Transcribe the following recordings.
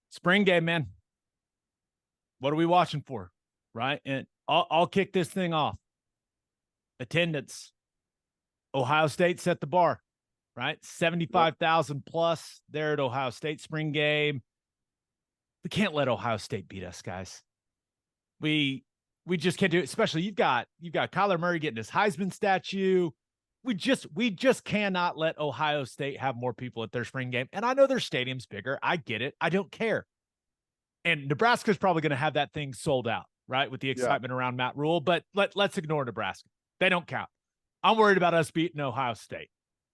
Spring game, man. What are we watching for? Right. And I'll kick this thing off. Attendance. Ohio State set the bar, right? 75,000 plus there at Ohio State spring game. We can't let Ohio State beat us, guys. We just can't do it. Especially you've got Kyler Murray getting his Heisman statue. We just cannot let Ohio State have more people at their spring game. And I know their stadium's bigger. I get it. I don't care. And Nebraska's probably going to have that thing sold out, right? With the excitement around Matt Rule. But let's ignore Nebraska. They don't count. I'm worried about us beating Ohio State.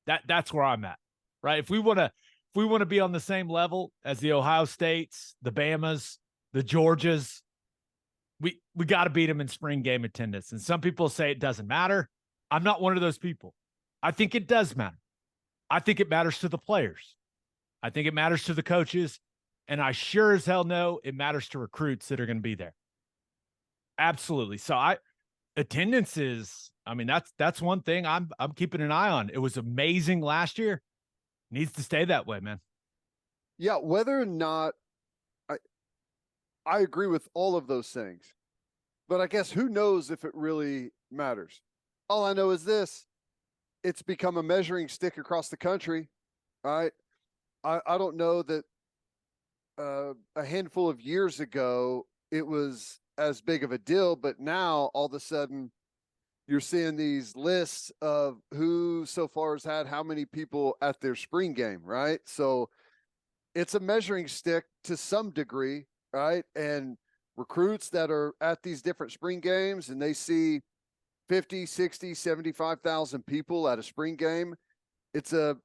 That's where I'm at, right? If we want to be on the same level as the Ohio States, the Bamas, the Georgias, we got to beat them in spring game attendance. And some people say it doesn't matter. I'm not one of those people. I think it does matter. I think it matters to the players. I think it matters to the coaches. And I sure as hell know it matters to recruits that are going to be there. Absolutely. So attendance is, I mean, that's one thing I'm keeping an eye on. It was amazing last year. Needs to stay that way, man. Yeah, whether or not I agree with all of those things. But I guess who knows if it really matters. All I know is this. It's become a measuring stick across the country, right? I don't know that a handful of years ago it was as big of a deal, but now all of a sudden you're seeing these lists of who so far has had how many people at their spring game, right? So it's a measuring stick to some degree, right? And recruits that are at these different spring games and they see 50, 60, 75,000 people at a spring game, it's a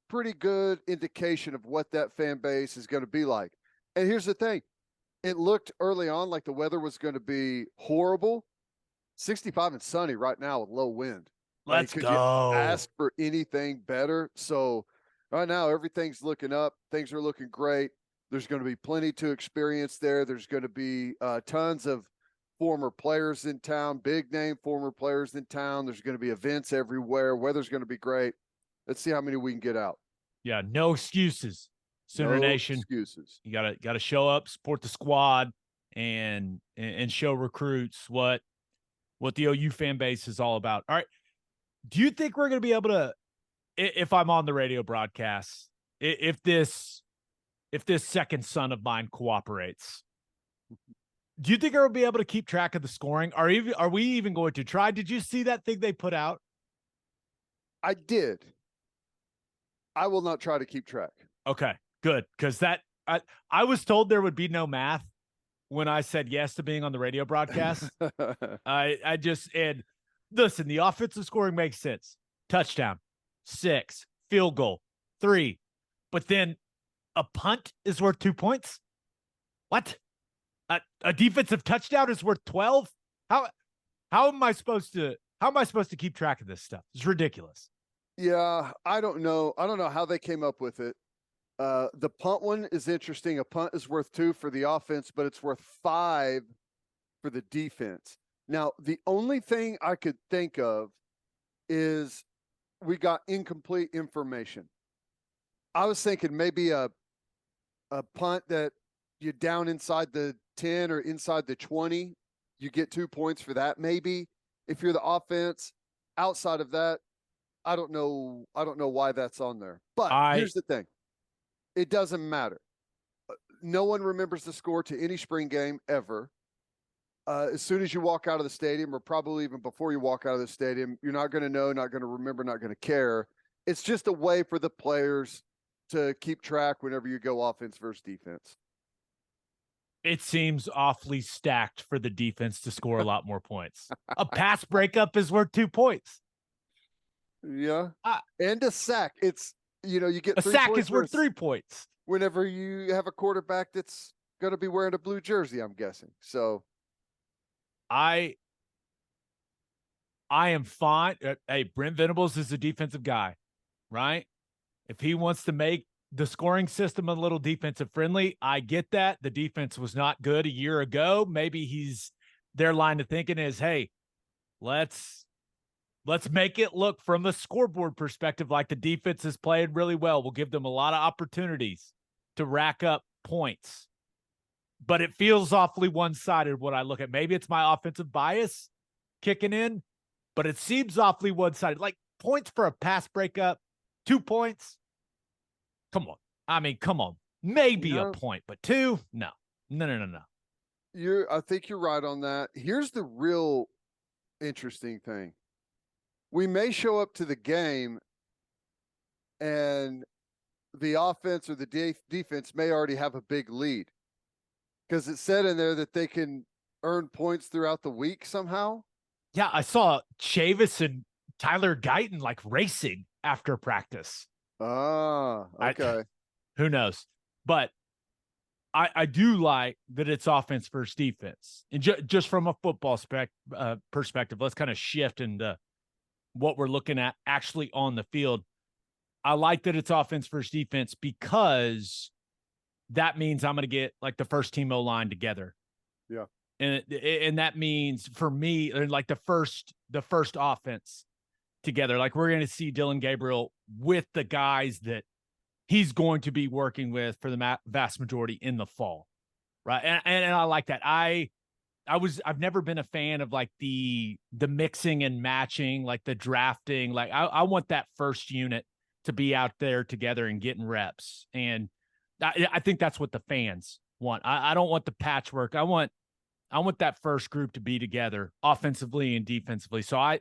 pretty good indication of what that fan base is going to be like. And here's the thing. It looked early on like the weather was going to be horrible. 65 and sunny right now with low wind. Let's could go. You ask for anything better? So right now, everything's looking up. Things are looking great. There's going to be plenty to experience there. There's going to be tons of former players in town, big name former players in town. There's going to be events everywhere. Weather's going to be great. Let's see how many we can get out. Yeah, no excuses. Sooner Nation. Excuses. You gotta show up, support the squad, and show recruits what the OU fan base is all about. All right. Do you think we're gonna be able to, if I'm on the radio broadcast, if this second son of mine cooperates, do you think I will be able to keep track of the scoring? Are we even going to try? Did you see that thing they put out? I did. I will not try to keep track. Okay, good. Because I was told there would be no math when I said yes to being on the radio broadcast. I just, and listen, the offensive scoring makes sense. Touchdown, 6, field goal, 3. But then a punt is worth 2 points? What? A defensive touchdown is worth 12? How am I supposed to keep track of this stuff? It's ridiculous. Yeah, I don't know. I don't know how they came up with it. The punt one is interesting. A punt is worth 2 for the offense, but it's worth 5 for the defense. Now, the only thing I could think of is we got incomplete information. I was thinking maybe a punt that you're down inside the 10 or inside the 20, you get 2 points for that. Maybe if you're the offense. Outside of that, I don't know why that's on there. But here's the thing. It doesn't matter. No one remembers the score to any spring game ever. As soon as you walk out of the stadium, or probably even before you walk out of the stadium, you're not going to know, not going to remember, not going to care. It's just a way for the players to keep track whenever you go offense versus defense. It seems awfully stacked for the defense to score a lot more points. A pass breakup is worth 2 points. Yeah. And a sack. It's, you get a sack is worth 3 points. Whenever you have a quarterback that's going to be wearing a blue jersey, I'm guessing. So I am fine. Hey, Brent Venables is a defensive guy, right? If he wants to make the scoring system a little defensive friendly, I get that. The defense was not good a year ago. Maybe their line of thinking is, hey, let's make it look from a scoreboard perspective like the defense is playing really well. We'll give them a lot of opportunities to rack up points, but it feels awfully one-sided when I look at. Maybe it's my offensive bias kicking in, but it seems awfully one-sided. Like points for a pass breakup, 2 points. Come on. I mean, come on. Maybe a point, but 2? No. No. I think you're right on that. Here's the real interesting thing. We may show up to the game and the offense or the defense may already have a big lead because it said in there that they can earn points throughout the week somehow. Yeah, I saw Chavis and Tyler Guyton like racing after practice. Ah, okay. Who knows? But I do like that it's offense versus defense. And just from a football perspective, let's kind of shift into what we're looking at actually on the field. I like that it's offense versus defense because that means I'm going to get like the first team O-line together. Yeah. And that means for me, like the first offense together, like we're going to see Dylan Gabriel with the guys that he's going to be working with for the vast majority in the fall. Right. And I like that. I've never been a fan of like the mixing and matching, like the drafting. Like I want that first unit to be out there together and getting reps. And I think that's what the fans want. I don't want the patchwork. I want that first group to be together offensively and defensively. So I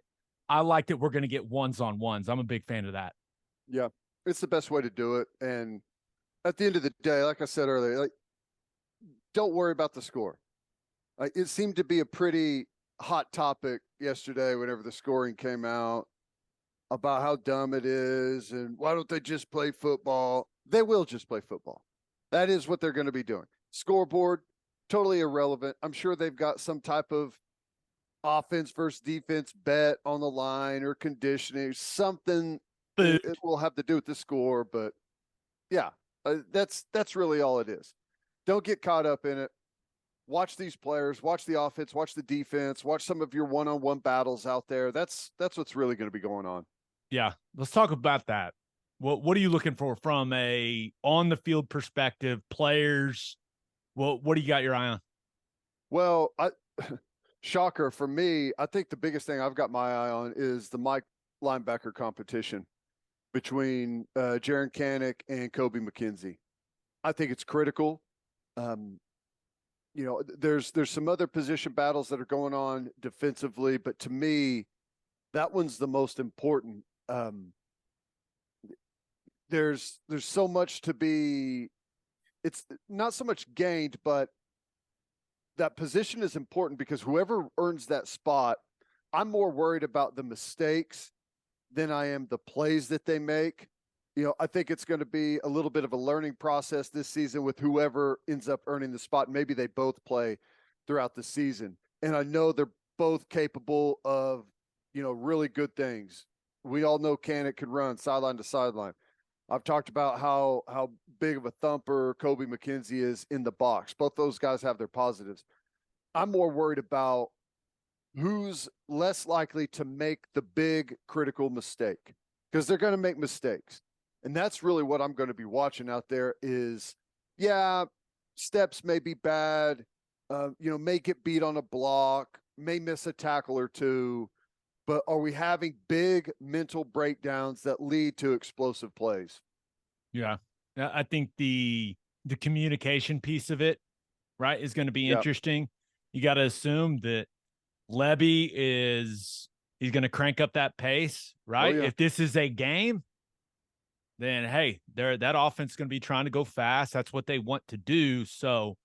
like that we're going to get ones-on-ones. I'm a big fan of that. Yeah, it's the best way to do it. And at the end of the day, like I said earlier, like don't worry about the score. Like it seemed to be a pretty hot topic yesterday whenever the scoring came out about how dumb it is and why don't they just play football? They will just play football. That is what they're going to be doing. Scoreboard, totally irrelevant. I'm sure they've got some type of offense versus defense bet on the line or conditioning, something it will have to do with the score. But yeah, that's really all it is. Don't get caught up in it. Watch these players, watch the offense, watch the defense, watch some of your one-on-one battles out there. That's what's really going to be going on. Yeah, let's talk about that. What are you looking for from a on the field perspective, players? What do you got your eye on? Well, shocker for me, I think the biggest thing I've got my eye on is the Mike linebacker competition between Jaron Kanak and Kobe McKenzie. I think it's critical. There's some other position battles that are going on defensively, but to me, that one's the most important. There's so much to be. It's not so much gained, but that position is important because whoever earns that spot, I'm more worried about the mistakes than I am the plays that they make. I think it's going to be a little bit of a learning process this season with whoever ends up earning the spot. Maybe they both play throughout the season. And I know they're both capable of, really good things. We all know Kanak can run sideline to sideline. I've talked about how big of a thumper Kobe McKenzie is in the box. Both those guys have their positives. I'm more worried about who's less likely to make the big critical mistake because they're going to make mistakes. And that's really what I'm going to be watching out there is, steps may be bad, may get beat on a block, may miss a tackle or two, but are we having big mental breakdowns that lead to explosive plays? Yeah. I think the communication piece of it, right, is going to be interesting. You got to assume that Lebby he's going to crank up that pace, right? Oh, yeah. If this is a game, then hey, that offense is going to be trying to go fast. That's what they want to do. So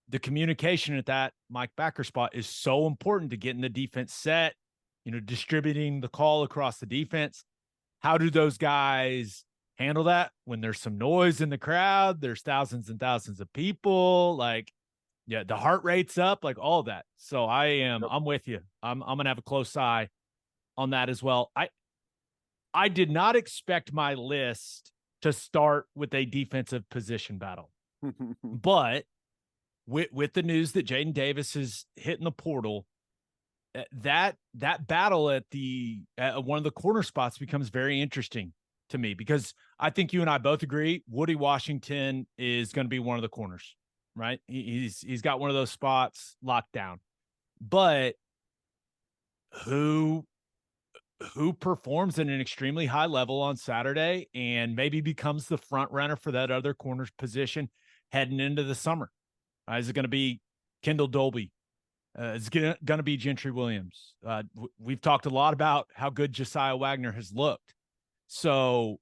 the communication at that Mike backer spot is so important to getting the defense set, distributing the call across the defense. How do those guys handle that when there's some noise in the crowd? There's thousands and thousands of people. Like, yeah, the heart rate's up, like all that. So I'm with you. I'm going to have a close eye on that as well. I did not expect my list to start with a defensive position battle, but with the news that Jaden Davis is hitting the portal, that battle at one of the corner spots becomes very interesting. to me, because I think you and I both agree Woody Washington is going to be one of the corners, right? He's got one of those spots locked down. But who performs at an extremely high level on Saturday and maybe becomes the front runner for that other corner's position heading into the summer? Is it going to be Kendall Dolby? Is it going to be Gentry Williams? We've talked a lot about how good Josiah Wagner has looked. So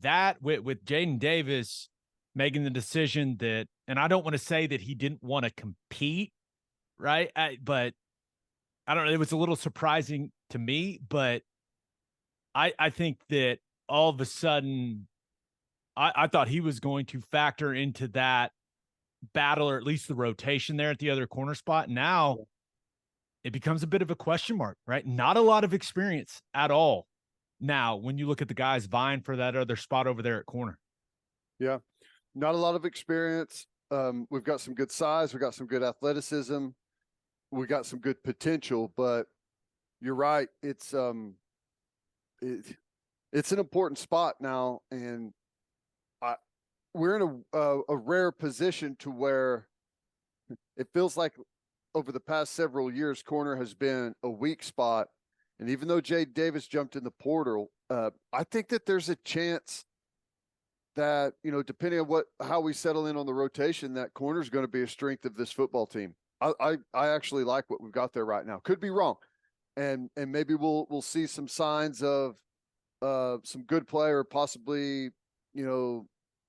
that with Jaden Davis making the decision that, and I don't want to say that he didn't want to compete, right? But I don't know. It was a little surprising to me, but I think that all of a sudden I thought he was going to factor into that battle, or at least the rotation there at the other corner spot. Now it becomes a bit of a question mark, right? Not a lot of experience at all. Now, when you look at the guys vying for that other spot over there at corner. Yeah. Not a lot of experience. We've got some good size. We've got some good athleticism. We got some good potential, but you're right. It's an important spot now. And we're in a rare position to where it feels like over the past several years, corner has been a weak spot. And even though Jade Davis jumped in the portal, I think that there's a chance that, depending on how we settle in on the rotation, that corner is going to be a strength of this football team. I actually like what we've got there right now. Could be wrong. And maybe we'll see some signs of some good play, or possibly,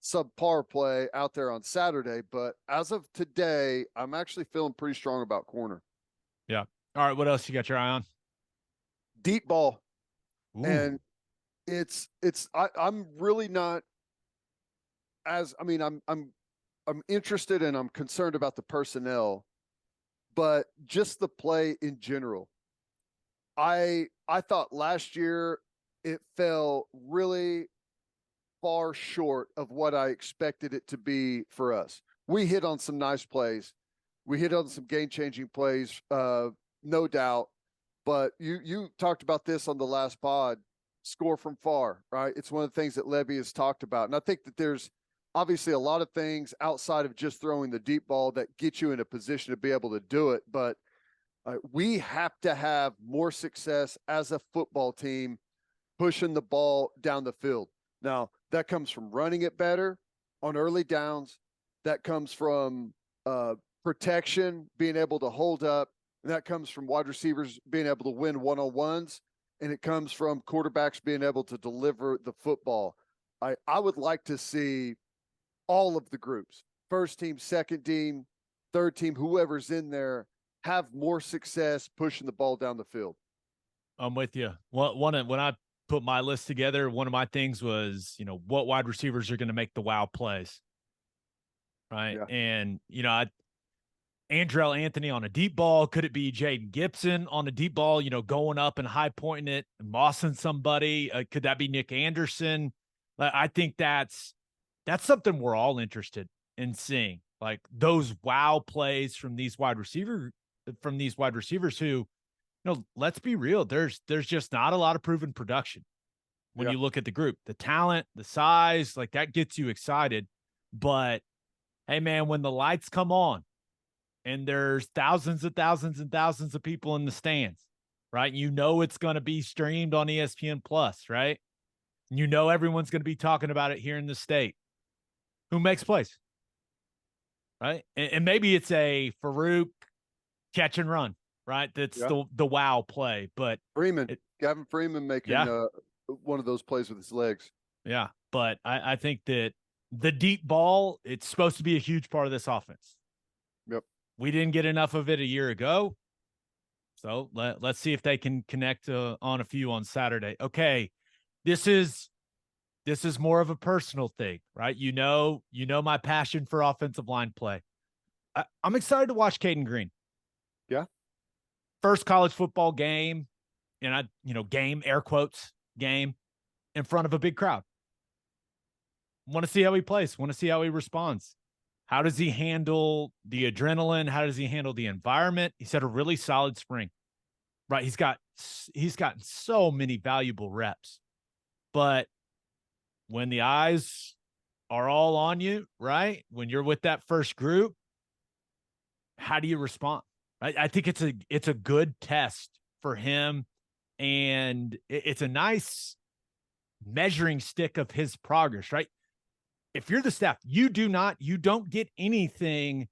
subpar play out there on Saturday. But as of today, I'm actually feeling pretty strong about corner. Yeah. All right. What else you got your eye on? Deep ball. Ooh. And I'm really not I'm interested and I'm concerned about the personnel, but just the play in general. I thought last year it fell really far short of what I expected it to be for us. We hit on some nice plays. We hit on some game-changing plays, no doubt. But you talked about this on the last pod, score from far, right? It's one of the things that Levy has talked about. And I think that there's obviously a lot of things outside of just throwing the deep ball that get you in a position to be able to do it. But we have to have more success as a football team pushing the ball down the field. Now, that comes from running it better on early downs. That comes from protection, being able to hold up. And that comes from wide receivers being able to win one-on-ones. And it comes from quarterbacks being able to deliver the football. I would like to see all of the groups, first team, second team, third team, whoever's in there, have more success pushing the ball down the field. I'm with you. When I put my list together, one of my things was, what wide receivers are going to make the wow plays. Right. Yeah. And, Andrell Anthony on a deep ball. Could it be Jaden Gibson on a deep ball, going up and high pointing it and mossing somebody? Could that be Nick Anderson? I think that's something we're all interested in seeing, like those wow plays from these wide receivers who, let's be real. There's just not a lot of proven production when you look at the group, the talent, the size, like that gets you excited. But hey, man, when the lights come on and there's thousands and thousands and thousands of people in the stands, right? It's going to be streamed on ESPN Plus, right? Everyone's going to be talking about it here in the state. Who makes plays, right? And maybe it's a Farouk catch and run, right? That's the wow play. But Gavin Freeman making one of those plays with his legs. Yeah, but I think that the deep ball, it's supposed to be a huge part of this offense. Yep. We didn't get enough of it a year ago. So let's see if they can connect on a few on Saturday. Okay, this is more of a personal thing, right? My passion for offensive line play. I'm excited to watch Caden Green. Yeah. First college football game, and game, air quotes, game in front of a big crowd. Want to see how he plays. Want to see how he responds. How does he handle the adrenaline? How does he handle the environment? He's had a really solid spring, right? He's gotten so many valuable reps, but when the eyes are all on you, right? When you're with that first group, how do you respond? I think it's a good test for him, and it's a nice measuring stick of his progress, right? If you're the staff, you don't get anything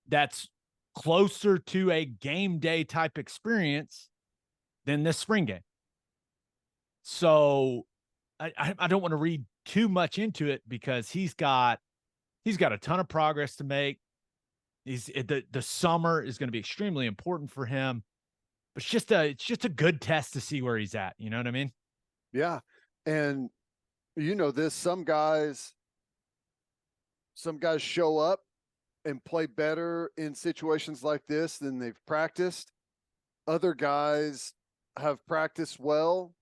that's closer to a game day type experience than this spring game. So I don't want to read too much into it because he's got a ton of progress to make. The summer is going to be extremely important for him. But it's just a good test to see where he's at. You know what I mean? Yeah. And you know this, some guys show up and play better in situations like this than they've practiced. Other guys have practiced well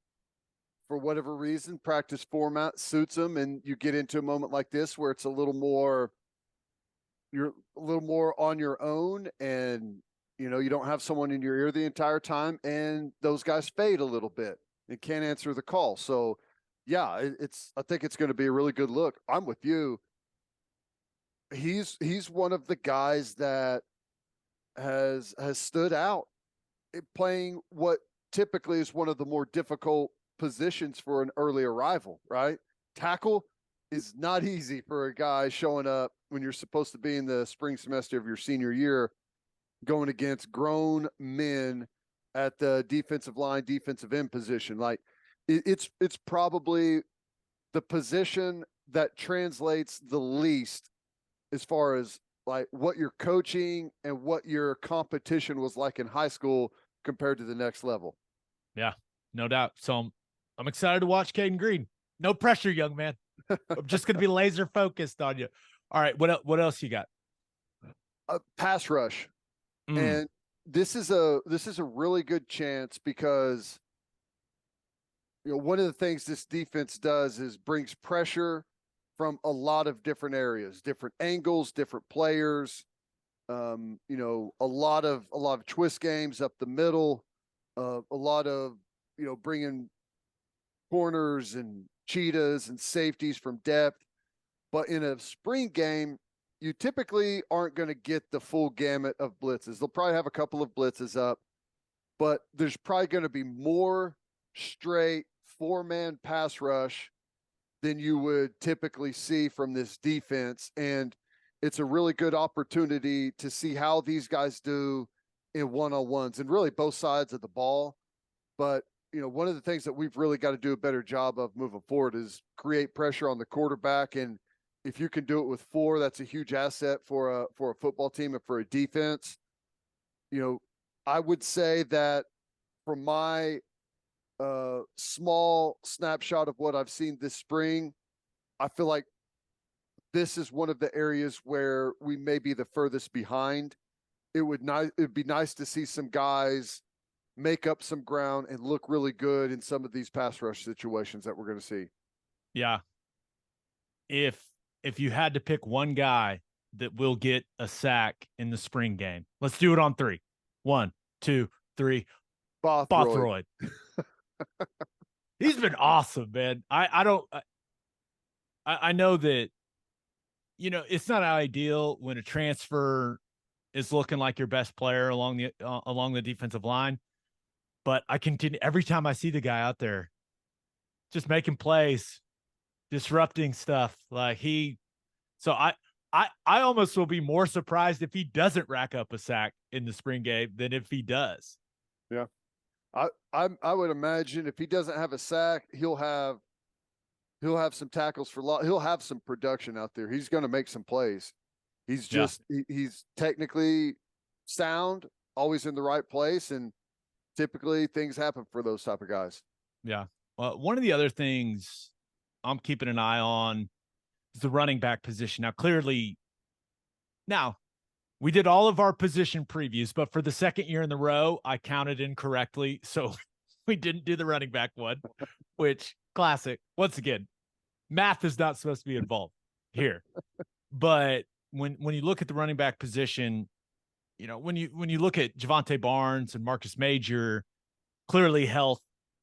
for whatever reason, practice format suits them, and you get into a moment like this where it's you're a little more on your own, and you don't have someone in your ear the entire time, and those guys fade a little bit and can't answer the call. So yeah, I think it's going to be a really good look. I'm with you. He's one of the guys that has stood out playing what typically is one of the more difficult positions for an early arrival, right? Tackle is not easy for a guy showing up when you're supposed to be in the spring semester of your senior year, going against grown men at the defensive line, defensive end position. Like it's probably the position that translates the least as far as like what your coaching and what your competition was like in high school compared to the next level. Yeah, no doubt. So I'm excited to watch Caden Green. No pressure, young man. I'm just going to be laser focused on you. All right, what else you got? Pass rush. And this is a really good chance because one of the things this defense does is brings pressure from a lot of different areas, different angles, different players. A lot of twist games up the middle, a lot of bringing corners and cheetahs and safeties from depth. But in a spring game, you typically aren't going to get the full gamut of blitzes. They'll probably have a couple of blitzes up, but there's probably going to be more straight 4-man pass rush than you would typically see from this defense. And it's a really good opportunity to see how these guys do in one-on-ones and really both sides of the ball. But, one of the things that we've really got to do a better job of moving forward is create pressure on the quarterback. And if you can do it with 4, that's a huge asset for a football team and for a defense. I would say that from my small snapshot of what I've seen this spring, I feel like this is one of the areas where we may be the furthest behind. It'd be nice to see some guys make up some ground and look really good in some of these pass rush situations that we're going to see. Yeah. If you had to pick one guy that will get a sack in the spring game, let's do it on 3. 1, 2, 3. Bothroyd. He's been awesome, man. I know that, it's not ideal when a transfer is looking like your best player along the defensive line, but I continue every time I see the guy out there just making plays, disrupting stuff. So I almost will be more surprised if he doesn't rack up a sack in the spring game than if he does. Yeah. I would imagine if he doesn't have a sack, he'll have some tackles for lot. He'll have some production out there. He's going to make some plays. He's just he's technically sound, always in the right place, and typically things happen for those type of guys. Yeah. Well, one of the other things I'm keeping an eye on is the running back position. Now we did all of our position previews, but for the second year in a row, I counted incorrectly. So we didn't do the running back one, which classic. Once again, math is not supposed to be involved here. But when you look at the running back position, when you look at Javonte Barnes and Marcus Major, clearly health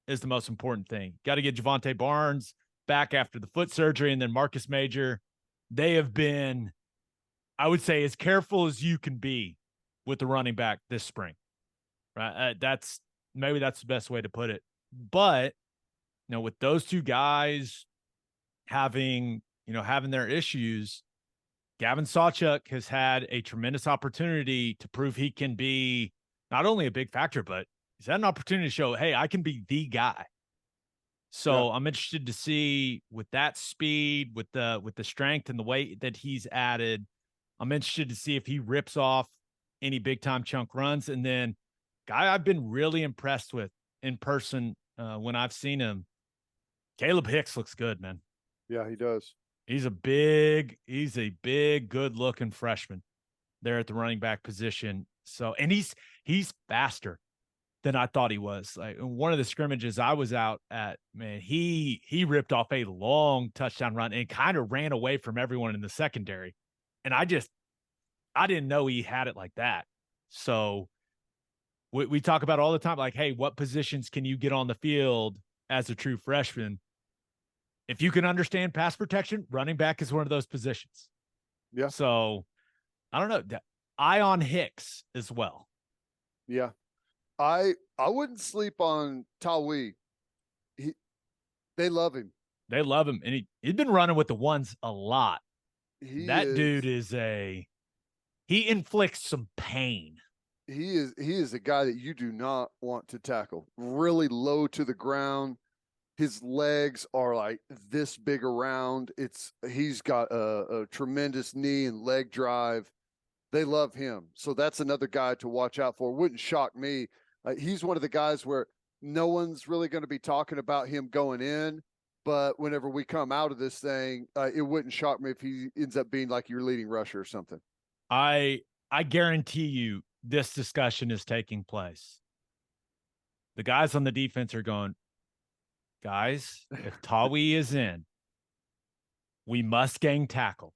is the most important thing. Got to get Javonte Barnes back after the foot surgery, and then Marcus Major. They have been, I would say, as careful as you can be with the running back this spring. Right? Maybe that's the best way to put it. But with those two guys having their issues, Gavin Sawchuk has had a tremendous opportunity to prove he can be not only a big factor, but he's had an opportunity to show, hey, I can be the guy. So I'm interested to see with that speed, with the strength and the weight that he's added. I'm interested to see if he rips off any big time chunk runs. And then guy I've been really impressed with in person when I've seen him, Caleb Hicks looks good, man. Yeah, he does. He's a big, good looking freshman there at the running back position. So, and he's faster than I thought he was. Like one of the scrimmages I was out at, man, he ripped off a long touchdown run and kind of ran away from everyone in the secondary. And I didn't know he had it like that. So we talk about all the time, like, hey, what positions can you get on the field as a true freshman? If you can understand pass protection, running back is one of those positions. Yeah. So I don't know. Eye on Hicks as well. Yeah. I wouldn't sleep on Tawi. They love him. They love him. And he's been running with the ones a lot. Dude is he inflicts some pain. He is a guy that you do not want to tackle. Really low to the ground. His legs are like this big around. He's got a tremendous knee and leg drive. They love him. So that's another guy to watch out for. Wouldn't shock me. He's one of the guys where no one's really going to be talking about him going in. But whenever we come out of this thing, it wouldn't shock me if he ends up being like your leading rusher or something. I guarantee you this discussion is taking place. The guys on the defense are going, guys, if Tawi is in, we must gang tackle.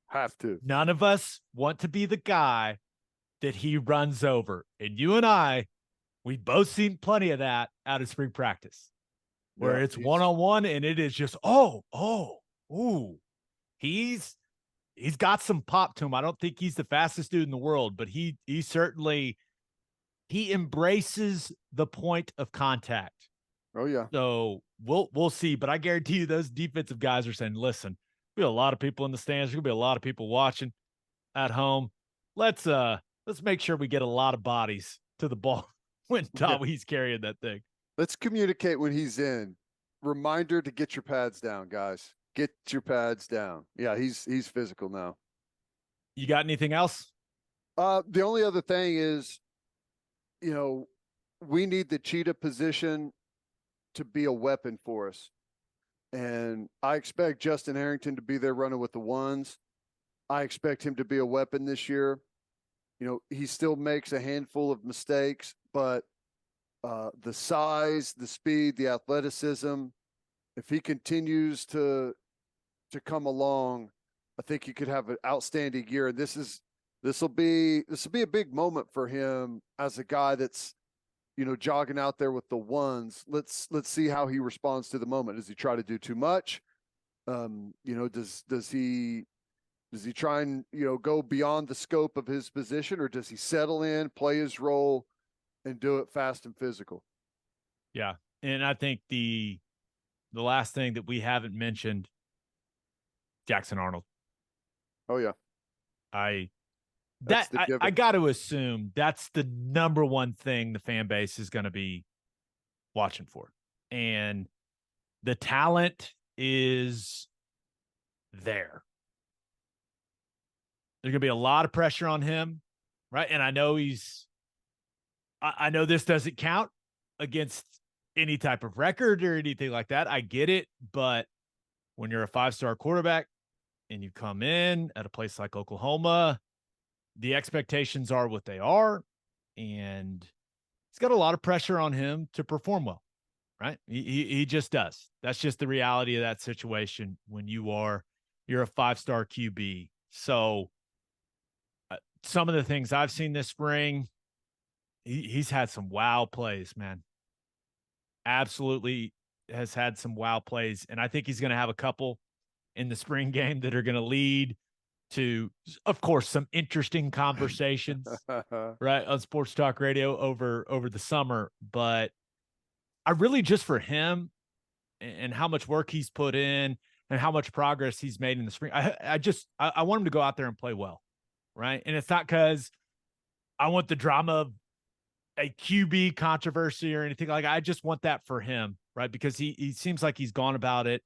Have to. None of us want to be the guy that he runs over. And you and I, we've both seen plenty of that out of spring practice where it's one-on-one and it is just, he's got some pop to him. I don't think he's the fastest dude in the world, but he certainly embraces the point of contact. Oh yeah. So we'll see, but I guarantee you those defensive guys are saying, listen, there'll be a lot of people in the stands. There's gonna be a lot of people watching at home. Let's make sure we get a lot of bodies to the ball when Tawi's carrying that thing. Let's communicate when he's in. Reminder to get your pads down, guys. Get your pads down. Yeah, he's physical now. You got anything else? The only other thing is, we need the cheetah position to be a weapon for us. And I expect Justin Harrington to be there running with the ones. I expect him to be a weapon this year. He still makes a handful of mistakes, but the size, the speed, the athleticism, if he continues to come along, I think he could have an outstanding year. And this will be a big moment for him as a guy that's, jogging out there with the ones. Let's see how he responds to the moment. Does he try to do too much? Does he try and, go beyond the scope of his position, or does he settle in, play his role, and do it fast and physical? Yeah. And I think the last thing that we haven't mentioned, Jackson Arnold. Oh yeah. I got to assume that's the number one thing the fan base is going to be watching for. And the talent is there. There's going to be a lot of pressure on him, right? And I know I know this doesn't count against any type of record or anything like that. I get it. But when you're a 5-star quarterback and you come in at a place like Oklahoma, the expectations are what they are, and he's got a lot of pressure on him to perform well, right? He just does. That's just the reality of that situation when you're a 5-star QB. So some of the things I've seen this spring, he's had some wow plays, man. Absolutely has had some wow plays, and I think he's going to have a couple in the spring game that are going to lead to, of course, some interesting conversations, right, on sports talk radio over the summer. But I really, just for him and how much work he's put in and how much progress he's made in the spring, I want him to go out there and play well, right? And it's not because I want the drama of a QB controversy or anything like that. I just want that for him, right? Because he seems like he's gone about it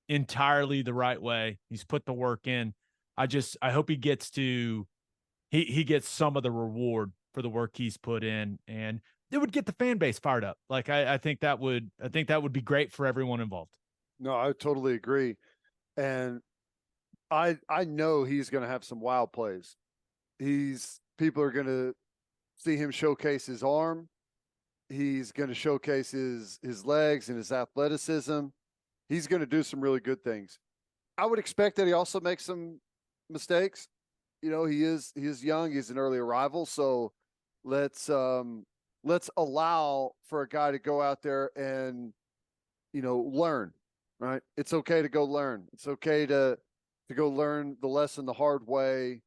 entirely the right way. He's put the work in. I hope he gets some of the reward for the work he's put in, and it would get the fan base fired up. Like I think that would be great for everyone involved. No, I totally agree. And I know he's going to have some wild plays. People are going to see him showcase his arm. He's going to showcase his legs and his athleticism. He's going to do some really good things. I would expect that he also makes some mistakes. You know, he is young. He's an early arrival. So let's allow for a guy to go out there and, learn, right? It's okay to go learn. It's okay to go learn the lesson the hard way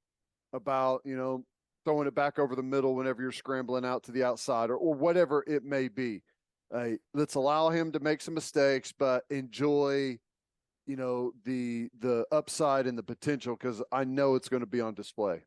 about, throwing it back over the middle whenever you're scrambling out to the outside or whatever it may be. Let's allow him to make some mistakes, but enjoy, the upside and the potential, because I know it's going to be on display.